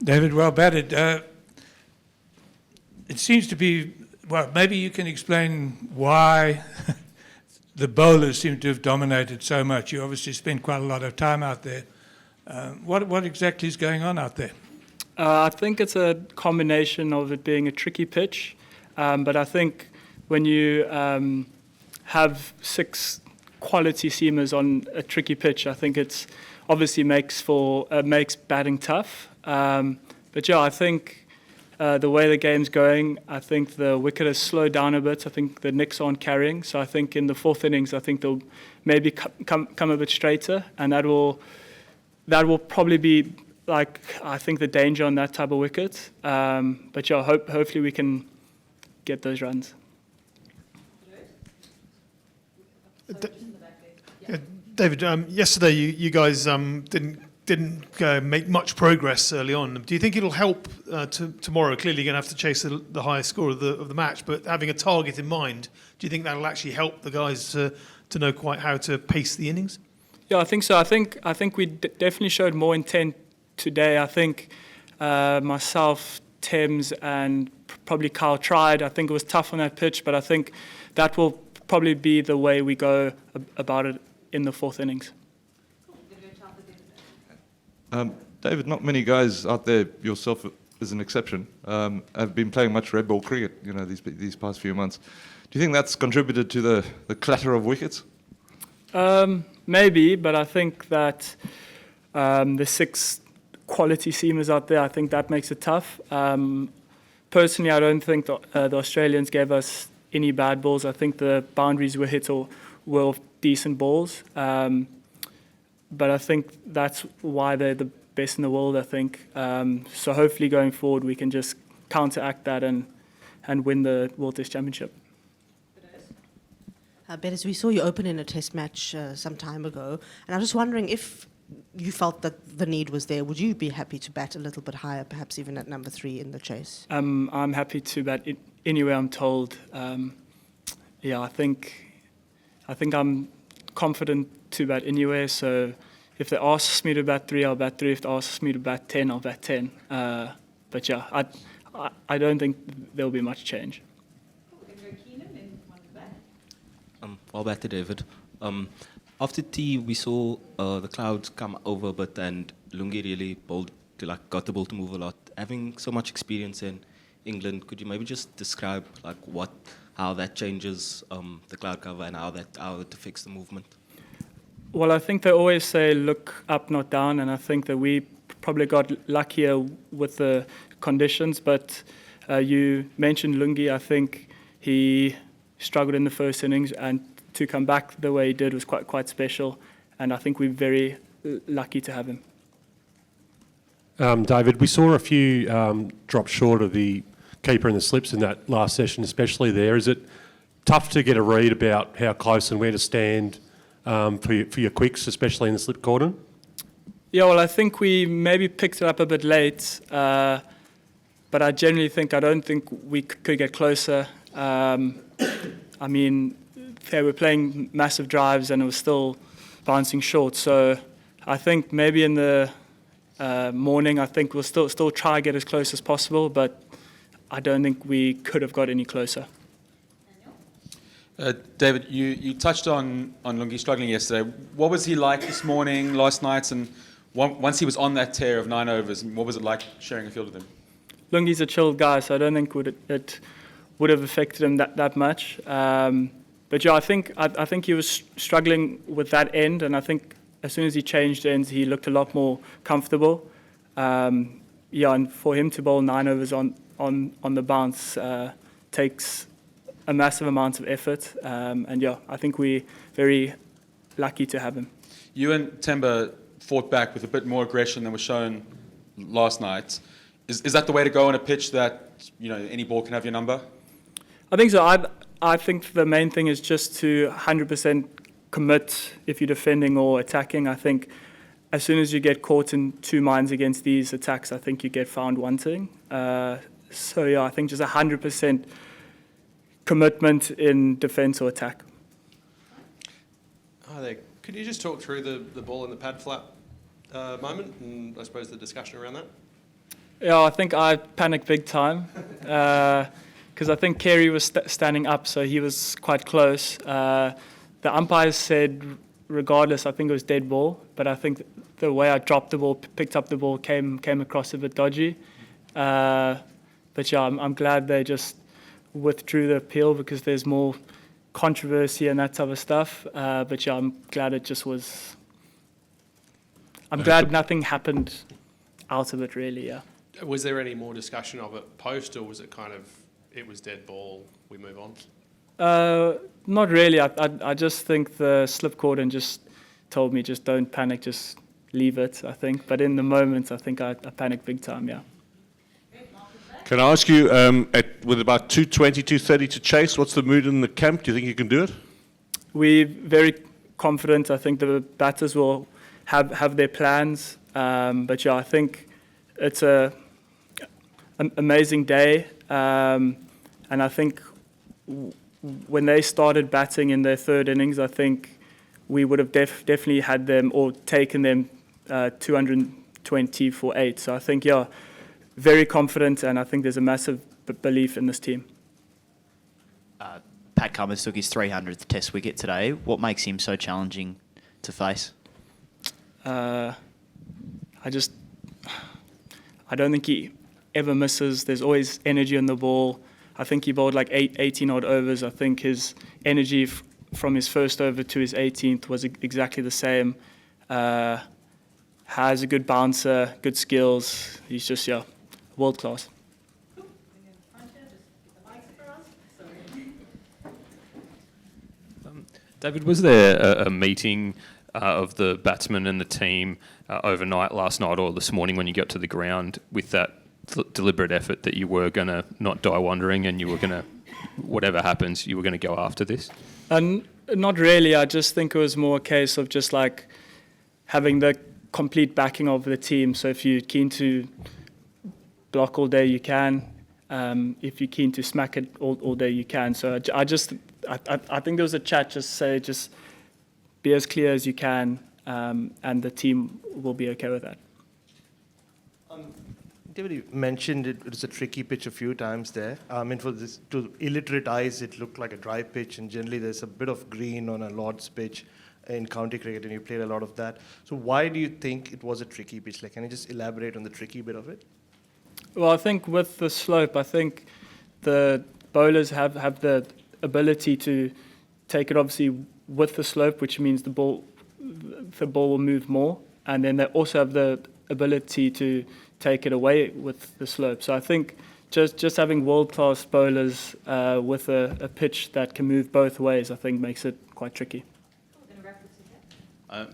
David, well batted. It seems to be, well, maybe you can explain why the bowlers seem to have dominated so much. You obviously spent quite a lot of time out there. What exactly is going on out there? I think it's a combination of it being a tricky pitch, but I think when you have 6 quality seamers on a tricky pitch, I think it's obviously makes batting tough. But yeah, I think the way the game's going, I think the wicket has slowed down a bit. I think the nicks aren't carrying, so I think in the 4th innings, I think they'll maybe come a bit straighter, and that will probably be like, I think, the danger on that type of wicket. But yeah, hopefully we can get those runs. David, yesterday you guys didn't make much progress early on. Do you think it'll help tomorrow? Clearly, you're going to have to chase the highest score of the match, but having a target in mind, do you think that'll actually help the guys to know quite how to pace the innings? Yeah, I think so. I think we definitely showed more intent today. I think myself, Thames, and probably Kyle tried. I think it was tough on that pitch, but I think that will probably be the way we go about it in the 4th innings. David, not many guys out there, yourself is an exception, have been playing much red ball cricket, these past few months. Do you think that's contributed to the clatter of wickets? Maybe, but I think that the 6 quality seamers out there, I think that makes it tough. Personally, I don't think the Australians gave us any bad balls. I think the boundaries were hit or were decent balls. But I think that's why they're the best in the world, I think. So hopefully going forward we can just counteract that and win the World Test Championship. Bedingham, we saw you open in a test match some time ago, and I was just wondering if you felt that the need was there. Would you be happy to bat a little bit higher, perhaps even at number 3 in the chase? I'm happy to bat anywhere I'm told. I think I'm confident to bat anywhere, so if they ask me to bat 3, I'll bat 3. If they ask me to bat 10, I'll bat 10. But yeah, I don't think there'll be much change. Well batted, David. After tea, we saw the clouds come over, but and Lungi really bowled got the ball to move a lot. Having so much experience in England, could you maybe just describe how that changes the cloud cover and how it affects the movement? Well, I think they always say look up, not down, and I think that we probably got luckier with the conditions. But you mentioned Lungi. I think he struggled in the 1st innings, and to come back the way he did was quite special, and I think we're very lucky to have him. David, we saw a few drop short of the keeper in the slips in that last session, especially there. Is it tough to get a read about how close and where to stand for your quicks, especially in the slip cordon? Yeah, well, I think we maybe picked it up a bit late, but I don't think we could get closer. I mean, they were playing massive drives and it was still bouncing short. So I think maybe in the morning, I think we'll still try to get as close as possible, but I don't think we could have got any closer. David, you touched on Lungi struggling yesterday. What was he like this morning, last night, and once he was on that tear of 9 overs, what was it like sharing a field with him? Lungi's a chilled guy, so I don't think it would have affected him that much. But yeah, I think he was struggling with that end, and I think as soon as he changed ends, he looked a lot more comfortable. And for him to bowl 9 overs on the bounce takes a massive amount of effort. I think we're very lucky to have him. You and Temba fought back with a bit more aggression than was shown last night. Is that the way to go on a pitch that any ball can have your number? I think so. I think the main thing is just to 100% commit if you're defending or attacking. I think as soon as you get caught in 2 minds against these attacks, I think you get found wanting. I think just 100% commitment in defence or attack. Hi there. Could you just talk through the ball in the pad flap moment and I suppose the discussion around that? Yeah, I think I panicked big time because I think Carey was standing up, so he was quite close. The umpires said, regardless, I think it was dead ball, but I think the way I dropped the ball, picked up the ball, came across a bit dodgy. But yeah, I'm glad they just withdrew the appeal because there's more controversy and that type of stuff. But yeah, I'm glad it just was. I'm glad nothing happened out of it, really. Yeah. Was there any more discussion of it post, or was it kind of it was dead ball, we move on? Not really. I just think the slip warden just told me just don't panic, just leave it. I think, but in the moment, I think I panicked big time. Yeah. Can I ask you, with about 220, 230 to chase, what's the mood in the camp? Do you think you can do it? We're very confident. I think the batters will have their plans. But yeah, I think it's an amazing day. And I think when they started batting in their third innings, I think we would have definitely had them or taken them 220 for 8. So I think, yeah, very confident, and I think there's a massive belief in this team. Pat Cummins took his 300th Test wicket today. What makes him so challenging to face? I don't think he ever misses. There's always energy on the ball. I think he bowled like 18 odd overs. I think his energy from his first over to his 18th was exactly the same. Has a good bouncer, good skills. He's just, yeah, world class. David, was there a meeting of the batsmen and the team overnight, last night or this morning when you got to the ground with that deliberate effort that you were going to not die wandering and you were going to, whatever happens, you were going to go after this? Not really. I just think it was more a case of just like having the complete backing of the team. So if you're keen to block all day, you can. If you're keen to smack it all day, you can. So I think there was a chat, just be as clear as you can, and the team will be okay with that. David, you mentioned it was a tricky pitch a few times there. I mean, for this, to illiterate eyes, it looked like a dry pitch, and generally there's a bit of green on a Lord's pitch in county cricket, and you played a lot of that. So why do you think it was a tricky pitch? Like, can you just elaborate on the tricky bit of it? Well, I think with the slope, I think the bowlers have the ability to take it obviously with the slope, which means the ball will move more, and then they also have the ability to take it away with the slope. So I think just having world-class bowlers with a pitch that can move both ways, I think makes it quite tricky.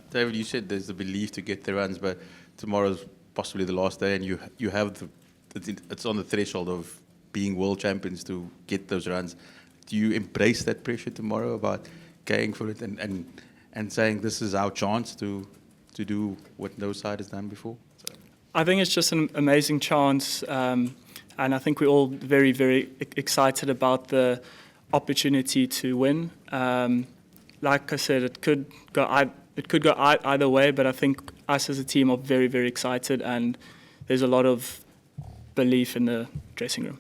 David, you said there's the belief to get the runs, but tomorrow's possibly the last day, and you have it's on the threshold of being world champions to get those runs. Do you embrace that pressure tomorrow about going for it and saying this is our chance to do what no side has done before? I think it's just an amazing chance, and I think we're all very, very excited about the opportunity to win. Like I said, it could go either way, but I think us as a team are very, very excited, and there's a lot of belief in the dressing room.